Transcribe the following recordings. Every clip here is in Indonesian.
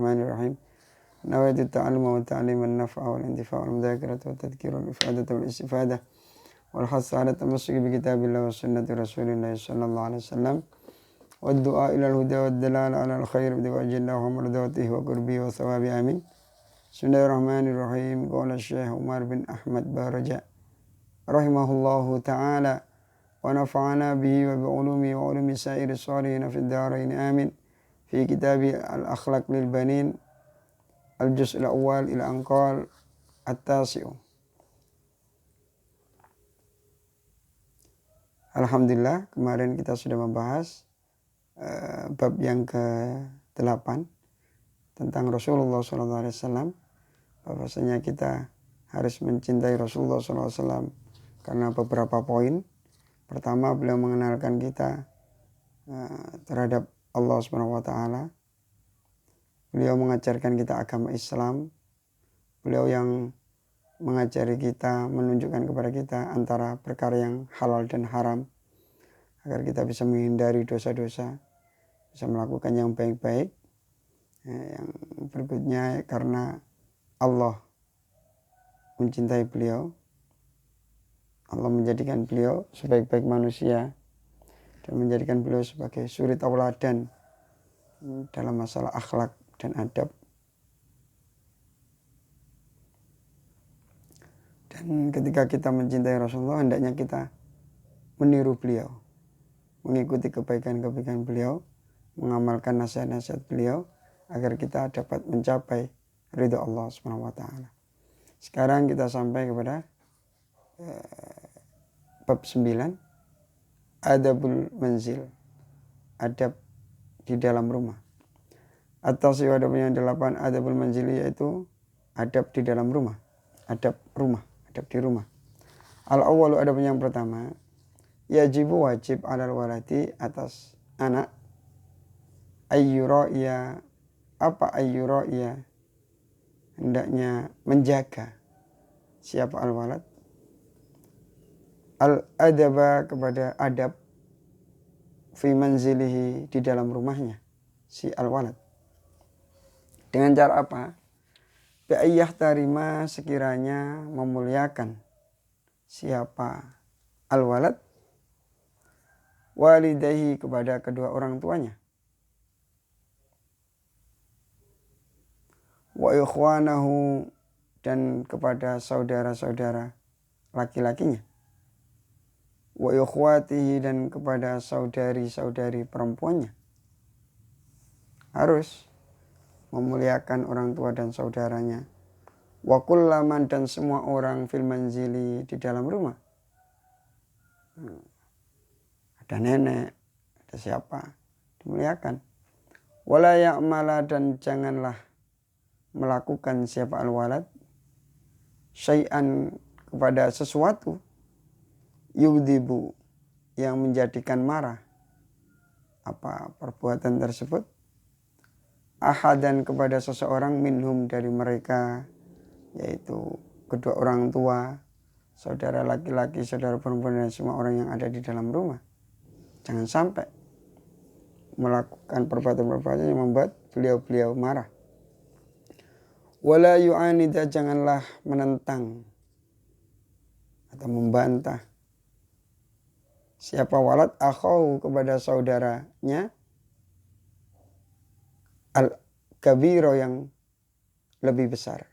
Bismillahirrahmanirrahim. Nawaitu ta'alluma wa ta'lima an-naf'a wal intifa'a wal mudzakarata wa tadhkira wal ifadata wal istifadah wal hassa ala tamassuki bi kitabillah wa sunnati rasulillah sallallahu alaihi wasallam wa du'a ila al-huda wa dalala ala al-khair bi wajhillah wa mardatihi wa qurbi wa thawabi amin. Bismillahirrahmanirrahim. Qala Syekh Umar bin Ahmad Baraja rahimahullahu ta'ala wa nafa'ana bihi wa bi ulumi wa ulumi sa'iri salihin fid darain amin. Fi kitabi al-akhlaq lil banin al-juz' al-awwal ila anqal at-tasi'u. Alhamdulillah, kemarin kita sudah membahas bab yang ke-8 tentang Rasulullah SAW, bahwasanya kita harus mencintai Rasulullah SAW karena beberapa poin. Pertama, beliau mengenalkan kita terhadap Allah SWT. Beliau mengajarkan kita agama Islam. Beliau yang mengajari kita, menunjukkan kepada kita antara perkara yang halal dan haram, agar kita bisa menghindari dosa-dosa, bisa melakukan yang baik-baik. Yang berikutnya, karena Allah mencintai beliau, Allah menjadikan beliau sebaik-baik manusia dan menjadikan beliau sebagai suri tauladan dalam masalah akhlak dan adab. Dan ketika kita mencintai Rasulullah, hendaknya kita meniru beliau, mengikuti kebaikan-kebaikan beliau, mengamalkan nasihat-nasihat beliau, agar kita dapat mencapai ridha Allah SWT. Sekarang kita sampai kepada bab 9, adabul manzil, adab di dalam rumah. Atau adab yang 8, adabul manzil, yaitu adab di dalam rumah, adab rumah, adab di rumah. Al-awwalu, adab yang pertama, yajibu, wajib, alal waladi, atas anak, ayyura'iya, apa ayyura'iya, hendaknya menjaga. Siapa al-walad? Al-adaba, kepada adab, fi manzilihi, di dalam rumahnya si al-walad. Dengan cara apa? Bi'ayyah tarima, sekiranya memuliakan siapa al-walad, walidayhi, kepada kedua orang tuanya, wa ikhwanahu, dan kepada saudara-saudara laki-lakinya, wa ikhwatihi, dan kepada saudari-saudari perempuannya. Harus memuliakan orang tua dan saudaranya. Wa kullaman, dan semua orang, fil manzili, di dalam rumah. Ada nenek, ada siapa, dimuliakan. Wala ya'mala, dan janganlah melakukan siapa al-walad, syai'an, kepada sesuatu, yughdibu, yang menjadikan marah apa perbuatan tersebut, ahadan, kepada seseorang, minhum, dari mereka, yaitu kedua orang tua, saudara laki-laki, saudara perempuan, dan semua orang yang ada di dalam rumah. Jangan sampai melakukan perbuatan-perbuatan yang membuat beliau-beliau marah. Wala yu'anida, janganlah menentang atau membantah siapa walad, akhau, kepada saudaranya, al-kabiro, yang lebih besar.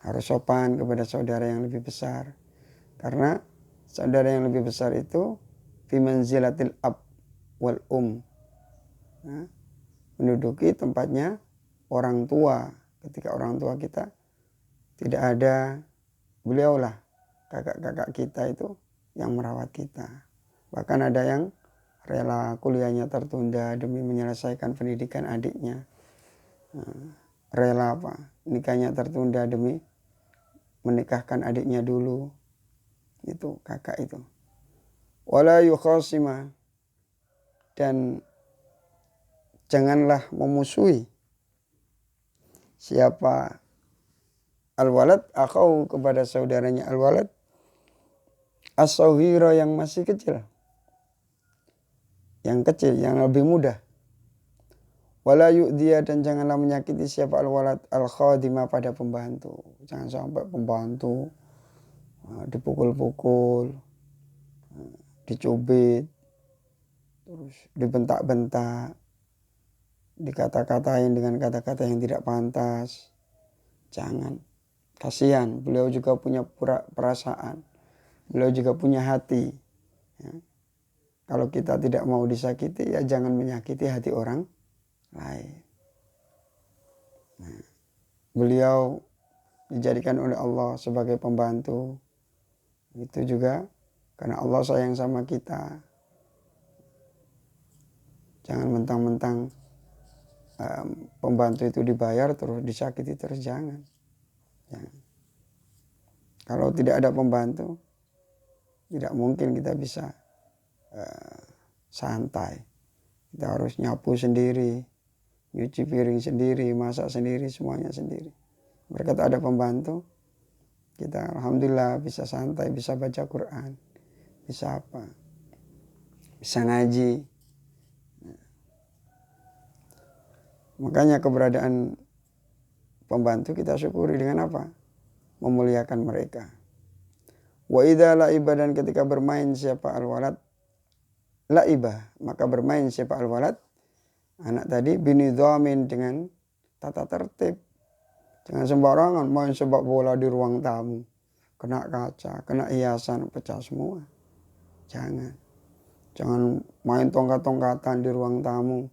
Harus sopan kepada saudara yang lebih besar, karena saudara yang lebih besar itu fi manzilatil ab wal menduduki tempatnya orang tua. Ketika orang tua kita tidak ada, beliaulah, kakak-kakak kita itu yang merawat kita. Bahkan ada yang rela kuliahnya tertunda demi menyelesaikan pendidikan adiknya. Rela nikahnya tertunda demi menikahkan adiknya dulu. Itu kakak itu. Wala yukhasima, dan janganlah memusuhi siapa al-walad, akhau, kepada saudaranya al-walad, as-saghira, yang masih kecil, yang lebih muda. Wala yu'diya dan janganlah menyakiti siapa al-walad al-khadima pada pembantu. Jangan sampai pembantu dipukul-pukul, dicubit, terus dibentak-bentak, dikata-katain dengan kata-kata yang tidak pantas. Jangan. Kasihan, beliau juga punya perasaan. Beliau juga punya hati. Ya. Kalau kita tidak mau disakiti, ya jangan menyakiti hati orang lain. Nah, beliau dijadikan oleh Allah sebagai pembantu. Itu juga karena Allah sayang sama kita. Jangan mentang-mentang pembantu itu dibayar terus disakiti terus, jangan. Kalau tidak ada pembantu, tidak mungkin kita bisa santai. Kita harus nyapu sendiri, nyuci piring sendiri, masak sendiri, semuanya sendiri. Berkat ada pembantu, kita alhamdulillah bisa santai, bisa baca Quran, bisa apa, bisa ngaji. Makanya keberadaan pembantu kita syukuri dengan apa? Memuliakan mereka. Wa idza la'iba, dan ketika bermain siapa al-walad la'iba, maka bermain siapa al-walad anak tadi binidhamin, dengan tata tertib. Jangan sembarangan main sepak bola di ruang tamu, kena kaca, kena hiasan, pecah semua. Jangan main tongkat-tongkatan di ruang tamu,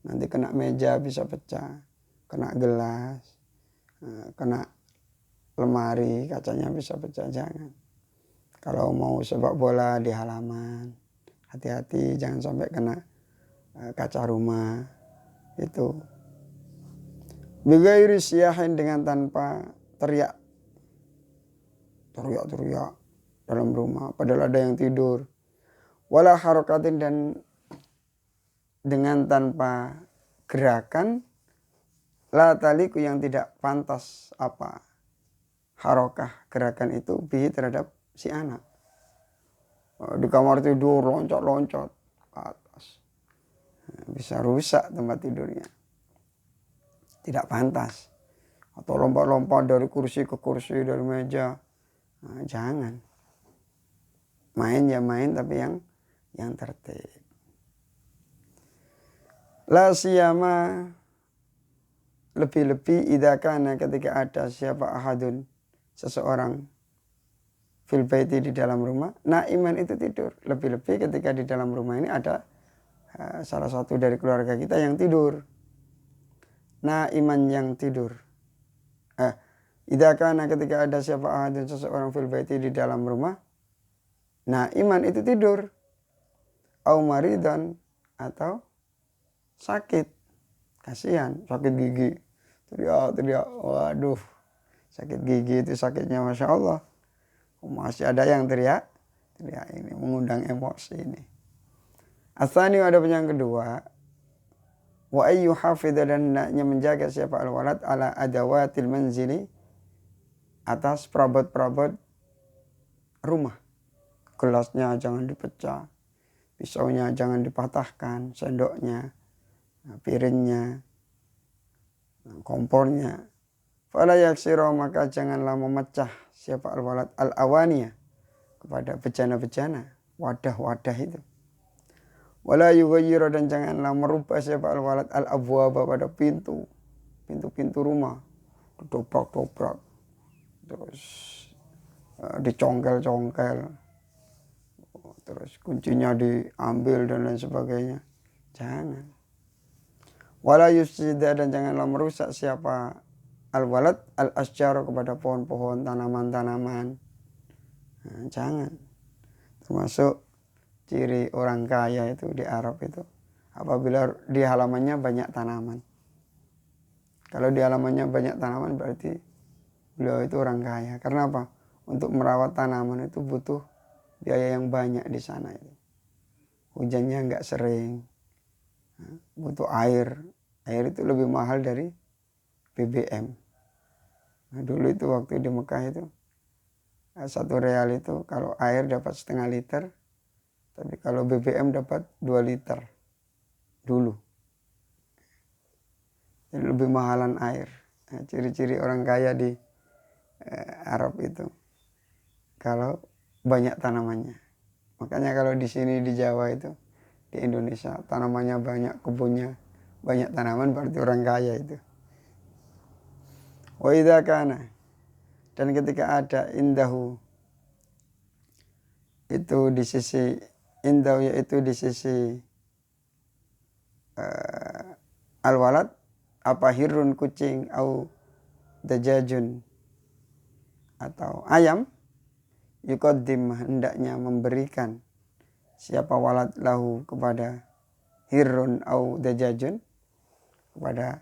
nanti kena meja bisa pecah, kena gelas, kena lemari, kacanya bisa pecah. Jangan. Kalau mau sepak bola di halaman, hati-hati jangan sampai kena kaca rumah. Itu bighairi siyahin, dengan tanpa teriak dalam rumah padahal ada yang tidur. Wala harokatin, dan dengan tanpa gerakan la taliku, yang tidak pantas apa harokah, gerakan itu bihi, terhadap si anak. Di kamar tidur loncat-loncat ke atas, bisa rusak tempat tidurnya, tidak pantas. Atau lompat-lompat dari kursi ke kursi, dari meja. Jangan. Main ya main, tapi yang tertib. La siyama, lebih-lebih idza kana, ketika ada siapa ahadun, seseorang, fil baiti, di dalam rumah, naiman, itu tidur. Lebih-lebih ketika di dalam rumah ini ada salah satu dari keluarga kita yang tidur. Naiman, yang tidur. Idza kana, ketika ada siapa ahadun, seseorang, fil baiti, di dalam rumah, naiman, itu tidur. Au maridan, atau sakit. Kasihan, sakit gigi. Teriak. Waduh, sakit gigi itu sakitnya Masya Allah. Masih ada yang teriak ini, mengundang emosi ini. Atsani, ada yang kedua, wa ayyu hafidha, dan hendaknya menjaga siapa al-walad ala adawatil manzili, atas perabot-perabot rumah. Gelasnya jangan dipecah, pisaunya jangan dipatahkan, sendoknya, piringnya, kompornya. Fala yaksiro, maka janganlah memecah siapa al-walad al-awaniyah, kepada bejana-bejana, wadah-wadah itu. Wala yughayyiru, dan janganlah merubah siapa al-walad al-abwaba, pada pintu-pintu rumah, didobrak-dobrak, terus dicongkel-congkel, terus kuncinya diambil dan lain sebagainya. Jangan. Wala yufsida, dan janganlah merusak siapa al-walad al-asjar, kepada pohon-pohon, tanaman-tanaman. Jangan. Termasuk ciri orang kaya itu di Arab itu, apabila di halamannya banyak tanaman. Kalau di halamannya banyak tanaman, berarti beliau itu orang kaya. Karena apa? Untuk merawat tanaman itu butuh biaya yang banyak di sana itu. Hujannya nggak sering, butuh air. Air itu lebih mahal dari BBM. Nah, dulu itu waktu di Mekah itu, 1 real itu kalau air dapat setengah liter, tapi kalau BBM dapat 2 liter dulu. Jadi lebih mahalan air. Nah, ciri-ciri orang kaya di Arab itu kalau banyak tanamannya. Makanya kalau di sini di Jawa itu, di Indonesia tanamannya banyak, kebunnya banyak tanaman, berarti orang kaya itu. Wa idza kana, dan ketika ada indahu, itu di sisi indahu, yaitu di sisi al-walad, apa hirun kucing, au dajajun atau ayam, yuqaddim hendaknya memberikan siapa walad lahu kepada hirun au dajajun, kepada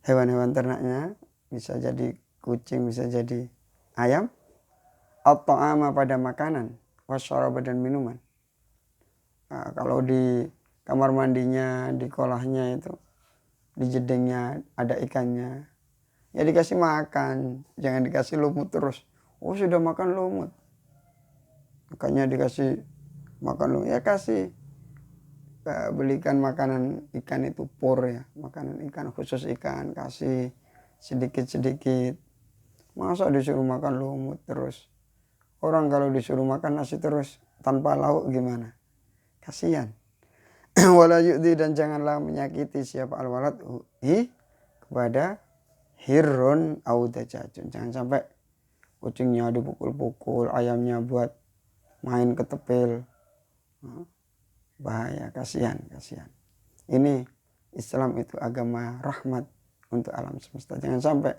hewan-hewan ternaknya, bisa jadi kucing, bisa jadi ayam, at-ta'ama pada makanan, wasyaraba dan minuman. Nah, kalau di kamar mandinya, di kolahnya itu, di jedengnya ada ikannya, ya dikasih makan, jangan dikasih lumut terus. Oh sudah makan lumut, makanya dikasih makan lumut, ya kasih belikan makanan ikan itu pur ya, makanan ikan khusus ikan, kasih sedikit-sedikit. Masa disuruh makan lumut terus? Orang kalau disuruh makan nasi terus tanpa lauk gimana? Kasihan. Wala yu'di, dan janganlah menyakiti siapa al-walad kepada hirun au dajajun. Jangan sampai kucingnya dipukul-pukul, ayamnya buat main ketepil. Bahaya, kasihan. Ini Islam itu agama rahmat untuk alam semesta. Jangan sampai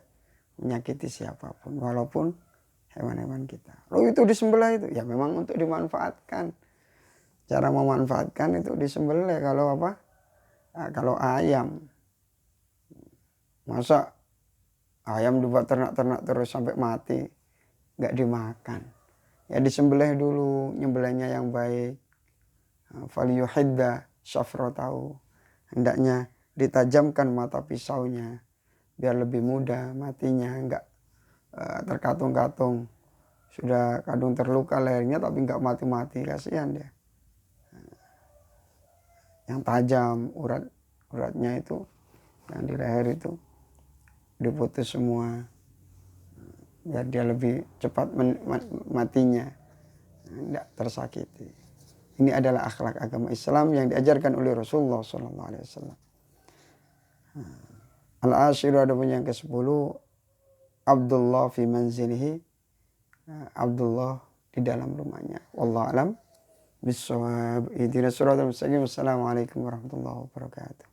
menyakiti siapapun, walaupun hewan-hewan kita. Lalu itu disembelih itu, ya memang untuk dimanfaatkan. Cara memanfaatkan itu disembelih. Kalau apa? Nah, kalau ayam, masa ayam dibuat ternak-ternak terus sampai mati, nggak dimakan. Ya disembelih dulu, nyembelihnya yang baik. Falyuhidda syafratahu, hendaknya ditajamkan mata pisaunya biar lebih mudah matinya, enggak terkatung-katung. Sudah kadung terluka lehernya tapi enggak mati-mati, kasihan dia. Yang tajam uratnya itu, yang di leher itu diputus semua biar dia lebih cepat matinya, enggak tersakiti. Ini adalah akhlak agama Islam yang diajarkan oleh Rasulullah SAW. Al-ashiru, ada pun yang ke-10, Abdullah fi manzilihi, Abdullah di dalam rumahnya. Wallahu alam bissawab. Ihdinas siratal mustaqim. Wassalamualaikum warahmatullahi wabarakatuh.